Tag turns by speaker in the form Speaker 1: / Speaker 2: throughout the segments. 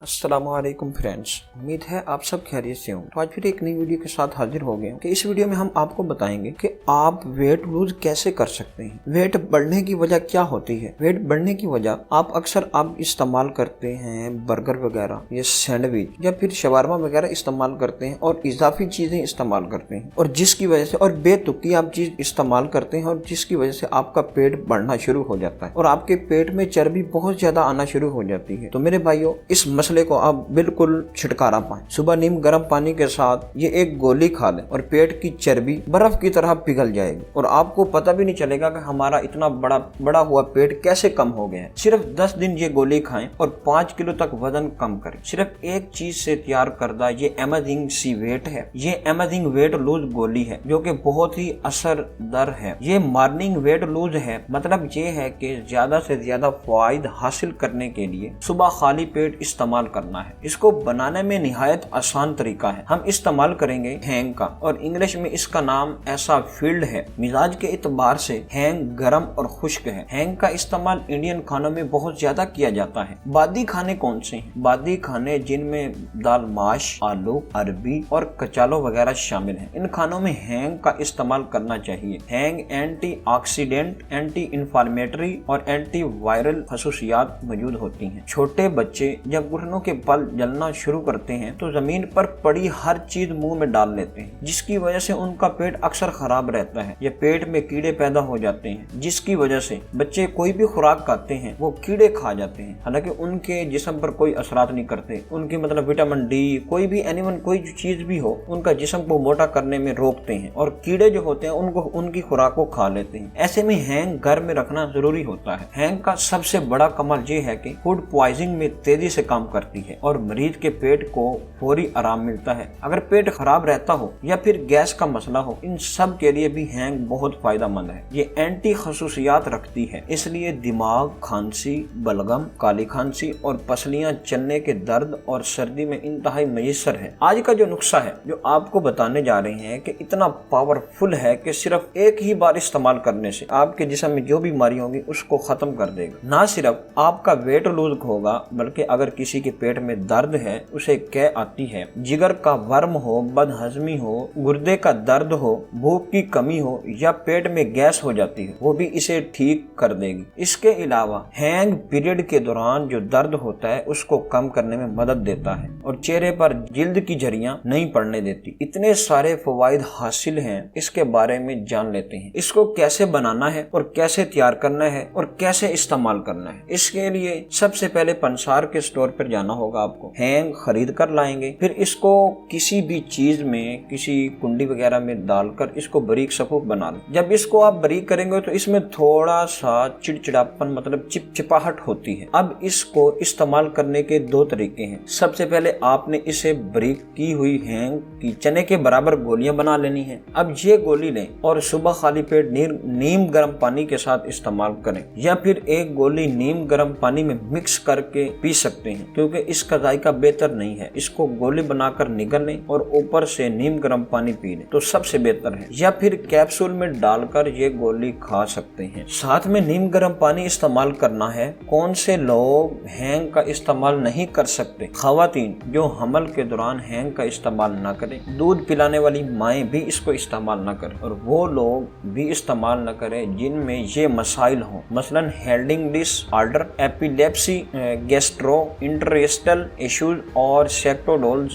Speaker 1: अस्सलामुअलैकुम फ्रेंड्स, उम्मीद है आप सब खैरियत से हों। तो आज फिर एक नई वीडियो के साथ हाजिर हो गए कि इस वीडियो में हम आपको बताएंगे कि आप वेट लूज कैसे कर सकते हैं। वेट बढ़ने की वजह क्या होती है। वेट बढ़ने की वजह आप इस्तेमाल करते हैं बर्गर वगैरह या सैंडविच या फिर शवारमा वगैरह इस्तेमाल करते हैं और इजाफी चीजें इस्तेमाल करते हैं और जिसकी वजह से और बेतुकी आप चीज इस्तेमाल करते हैं और जिसकी वजह से आपका पेट बढ़ना शुरू हो जाता है और आपके पेट में चर्बी बहुत ज्यादा आना शुरू हो जाती है। तो मेरे भाइयों, इस मसले को आप बिल्कुल छुटकारा पाएं। सुबह नीम गर्म पानी के साथ ये एक गोली खा लें और पेट की चर्बी बर्फ की तरह पिघल जाएगी और आपको पता भी नहीं चलेगा कि हमारा इतना बड़ा हुआ पेट कैसे कम हो गया है। सिर्फ 10 दिन ये गोली खाएं और 5 किलो तक वजन कम करें। सिर्फ एक चीज से तैयार करदा ये अमेजिंग सी वेट है। ये अमेजिंग वेट लूज गोली है जो कि बहुत ही असरदार है। ये मॉर्निंग वेट लूज है, मतलब ये है कि ज्यादा से ज्यादा फायद हासिल करने के लिए सुबह खाली पेट इस्तेमाल करना है। इसको बनाने में निहायत आसान तरीका है। हम इस्तेमाल करेंगे हैंग का और इंग्लिश में इसका नाम ऐसा फील्ड है। मिजाज के इतबार से हैंग गर्म और खुश्क है। हैंग का इस्तेमाल इंडियन खानों में बहुत ज्यादा किया जाता है। बादी खाने कौन से हैं? बादी खाने जिनमें दाल माश, आलू, अरबी और कचालो वगैरह शामिल हैं। इन खानों में हैंग का इस्तेमाल करना चाहिए। हैंग एंटीऑक्सीडेंट, एंटी इंफ्लेमेटरी और एंटी वायरल खसूसियात मौजूद होती हैं। छोटे बच्चे जब घुटनों के बल जलना शुरू करते हैं तो जमीन पर पड़ी हर चीज मुंह में डाल लेते हैं, जिसकी वजह से उनका पेट अक्सर खराब रहता है या पेट में कीड़े पैदा हो जाते हैं, जिसकी वजह से बच्चे कोई भी खुराक खाते हैं वो कीड़े खा जाते हैं। हालांकि उनके जिस्म पर कोई असरात नहीं करते। उनकी मतलब विटामिन डी, कोई भी एनिमल, कोई चीज भी हो, उनका जिस्म को मोटा करने में रोकते हैं और कीड़े जो होते हैं उनको उनकी खुराक को खा लेते हैं। ऐसे में हैंग घर में रखना जरूरी होता है। हैंग का सबसे बड़ा कमाल ये है कि फूड पॉइजनिंग में तेजी से काम करती है और मरीज के पेट को फौरी आराम मिलता है। अगर पेट खराब रहता हो या फिर गैस का मसला हो, इन सब के लिए भी हैंग बहुत फायदेमंद है। ये एंटी खसूसियात रखती है, इसलिए दिमाग, खांसी, बलगम, काली खांसी और पसलियां चलने के दर्द और सर्दी में इंतहाई मयसर है। आज का जो नुस्खा है जो आपको बताने जा रहे हैं कि इतना पावरफुल है कि सिर्फ एक ही बार इस्तेमाल करने से आपके जिस्म में जो बीमारी होगी उसको खत्म कर देगा। ना सिर्फ आपका वेट लूज होगा बल्कि अगर किसी के पेट में दर्द है, उसे कै आती है, जिगर का वर्म हो, बदहजमी हो, गुर्दे का दर्द हो, भूख की कमी हो या पेट में गैस हो जाती है, वो भी इसे ठीक कर देगी। इसके अलावा हैंग पीरियड के दौरान जो दर्द होता है उसको कम करने में मदद देता है और चेहरे पर जिल्द की झरियां नहीं पड़ने देती। इतने सारे फवाइद हासिल हैं, इसके बारे में जान लेते हैं। इसको कैसे बनाना है और कैसे तैयार करना है और कैसे इस्तेमाल करना है। इसके लिए सबसे पहले पंसार के स्टोर पर जाना होगा। आपको हैंग खरीद कर लाएंगे, फिर इसको किसी भी चीज में, किसी कुंडी वगैरह में डालकर इसको बारीक सफूफ बना लें। जब इसको आप बारीक करेंगे तो इसमें थोड़ा सा चिड़चिड़ापन, मतलब चिपचिपाहट होती है। अब इसको इस्तेमाल करने के 2 तरीके हैं। सबसे पहले आपने इसे बारीक की हुई हैंग की चने के बराबर गोलियां बना लेनी है। अब ये गोली लें और सुबह खाली पेट नीम गर्म पानी के साथ इस्तेमाल करें या फिर एक गोली नीम गर्म पानी में मिक्स करके पी सकते हैं, क्योंकि इसका जायका बेहतर नहीं है। इसको गोली बनाकर निगल लें और ऊपर से नीम गर्म पानी पी लें तो सबसे बेहतर है, या फिर कैप्सूल में डालकर ये गोली खा सकते हैं। साथ में नीम गर्म पानी इस्तेमाल करना है। कौन से लोग हैंग का इस्तेमाल नहीं कर सकते? खवातीन जो हमल के दौरान हैंग का इस्तेमाल न करें, दूध पिलाने वाली माएँ भी इसको इस्तेमाल न करें और वो लोग भी इस्तेमाल न करें जिनमें ये मसाइल हों, मसलन हेल्डिंग disorder, epilepsy, gastro intestinal issues और सेक्टोडोल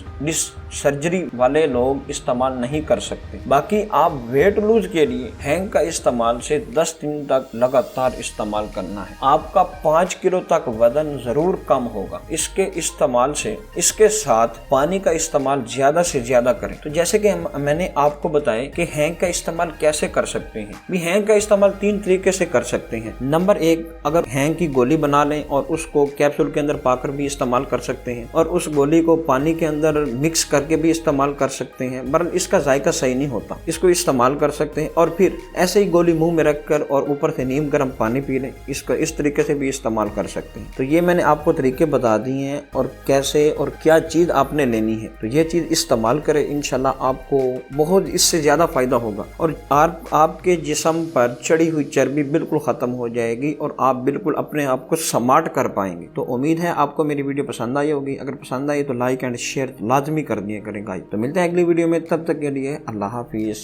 Speaker 1: सर्जरी वाले लोग इस्तेमाल नहीं कर सकते। बाकी आप वेट लूज के लिए हैंग का इस्तेमाल से 10 दिन तक लगातार इस्तेमाल करना है। आपका 5 किलो तक वजन जरूर कम होगा इसके इस्तेमाल से। इसके साथ पानी का इस्तेमाल ज्यादा से ज्यादा करें। तो जैसे कि मैंने आपको बताया कि हैंग का इस्तेमाल कैसे कर सकते हैं। भी हैंग का इस्तेमाल 3 तरीके से कर सकते हैं। नंबर 1, अगर हैंग की गोली बना लें और उसको कैप्सूल के अंदर पाकर भी इस्तेमाल कर सकते हैं और उस गोली को पानी के अंदर मिक्स कर करके भी इस्तेमाल कर सकते हैं, वरन इसका जायका सही नहीं होता। इसको इस्तेमाल कर सकते हैं और फिर ऐसे ही गोली मुंह में रखकर और ऊपर से नीम गर्म पानी पी लें। इसको इस तरीके से भी इस्तेमाल कर सकते हैं। तो ये मैंने आपको तरीके बता दिए हैं और कैसे और क्या चीज आपने लेनी है। तो ये चीज इस्तेमाल करें, इंशाल्लाह आपको बहुत इससे ज्यादा फायदा होगा और आपके जिस्म पर चढ़ी हुई चर्बी बिल्कुल खत्म हो जाएगी और आप बिल्कुल अपने आप को स्मार्ट कर पाएंगे। तो उम्मीद है आपको मेरी वीडियो पसंद आई होगी। अगर पसंद आई तो लाइक एंड शेयर लाजमी कर दिया करें गाइस। तो मिलते हैं अगली वीडियो में, तब तक के लिए अल्लाह हाफिज।